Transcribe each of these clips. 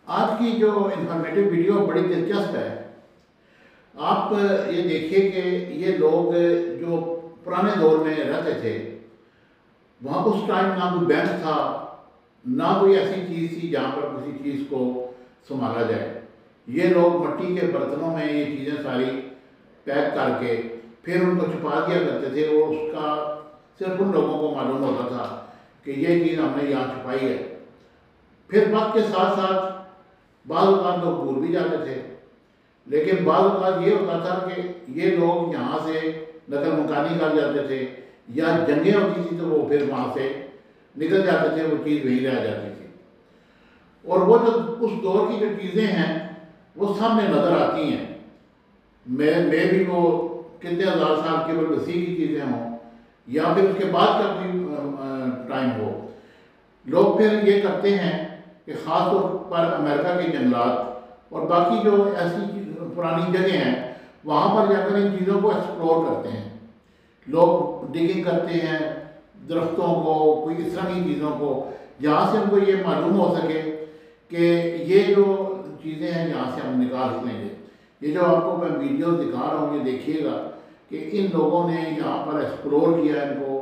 آج کی جو انفارمیٹیو ویڈیو بڑی دلچسپ ہے۔ آپ یہ دیکھیے کہ یہ لوگ جو پرانے دور میں رہتے تھے، وہاں اس ٹائم نہ کوئی بینک تھا، نہ کوئی ایسی چیز تھی جہاں پر کسی چیز کو سنبھالا جائے۔ یہ لوگ مٹی کے برتنوں میں یہ چیزیں ساری پیک کر کے پھر ان کو چھپا دیا کرتے تھے، اور اس کا صرف ان لوگوں کو معلوم ہوتا تھا کہ یہ چیز ہم نے یہاں چھپائی ہے۔ پھر وقت کے ساتھ ساتھ بعض اوقات لوگ بھول بھی جاتے تھے، لیکن بعض اوقات یہ ہوتا تھا کہ یہ لوگ یہاں سے نقل مکانی کر جاتے تھے، یا جنگیں ہوتی تھی تو وہ پھر وہاں سے نکل جاتے تھے، وہ چیز وہیں رہ جاتی تھی۔ اور وہ جو اس دور کی جو چیزیں ہیں وہ سامنے نظر آتی ہیں، میں بھی وہ کتنے ہزار سال کے مسیح کی چیزیں ہوں یا پھر اس کے بعد کا کوئی ٹائم ہو، لوگ پھر یہ کرتے ہیں کہ خاص طور پر امریکہ کے جنگلات اور باقی جو ایسی پرانی جگہیں ہیں وہاں پر جا کر ان چیزوں کو ایکسپلور کرتے ہیں۔ لوگ ڈگنگ کرتے ہیں درختوں کو، کوئی اس طرح کی چیزوں کو، جہاں سے ان کو یہ معلوم ہو سکے کہ یہ جو چیزیں ہیں یہاں سے ہم نکال لیں گے۔ یہ جو آپ کو میں ویڈیوز دکھا رہا ہوں، یہ دیکھیے گا کہ ان لوگوں نے یہاں پر ایکسپلور کیا ان کو،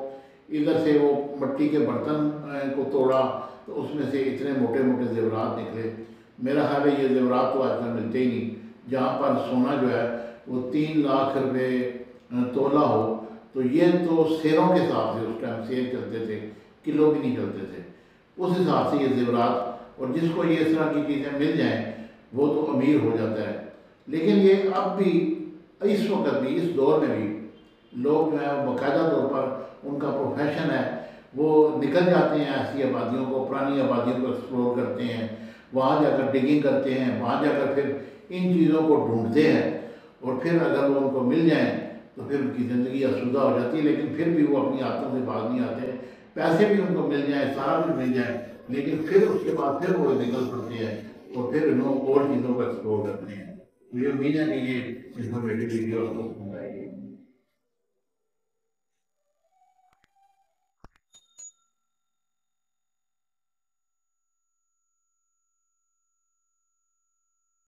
ادھر سے وہ مٹی کے برتن کو توڑا تو اس میں سے اتنے موٹے موٹے زیورات نکلے۔ میرا خیال ہے یہ زیورات تو آج کل ملتے ہی نہیں، جہاں پر سونا جو ہے وہ 3 لاکھ روپے تولہ ہو، تو یہ تو سیروں کے حساب سے اس ٹائم سیر چلتے تھے، کلو بھی نہیں چلتے تھے، اس حساب سے یہ زیورات، اور جس کو یہ اس طرح کی چیزیں مل جائیں وہ تو امیر ہو جاتا ہے۔ لیکن یہ اب بھی اس وقت بھی اس دور میں بھی لوگ جو ہیں باقاعدہ طور پر ان کا پروفیشن ہے، وہ نکل جاتے ہیں ایسی آبادیوں کو، پرانی آبادیوں کو ایکسپلور کرتے ہیں، وہاں جا کر ڈگنگ کرتے ہیں، وہاں جا کر پھر ان چیزوں کو ڈھونڈتے ہیں، اور پھر اگر وہ ان کو مل جائیں تو پھر ان کی زندگی آسودہ ہو جاتی ہے۔ لیکن پھر بھی وہ اپنی عادتوں سے باز نہیں آتے، پیسے بھی ان کو مل جائیں، سارا بھی مل جائیں، لیکن پھر اس کے بعد پھر وہ نکل پڑتے ہیں اور پھر انہوں اور چیزوں کو ایکسپلور کرتے ہیں۔ مجھے امید ہے کہ یہ انفارمیٹیو ویڈیو آپ کو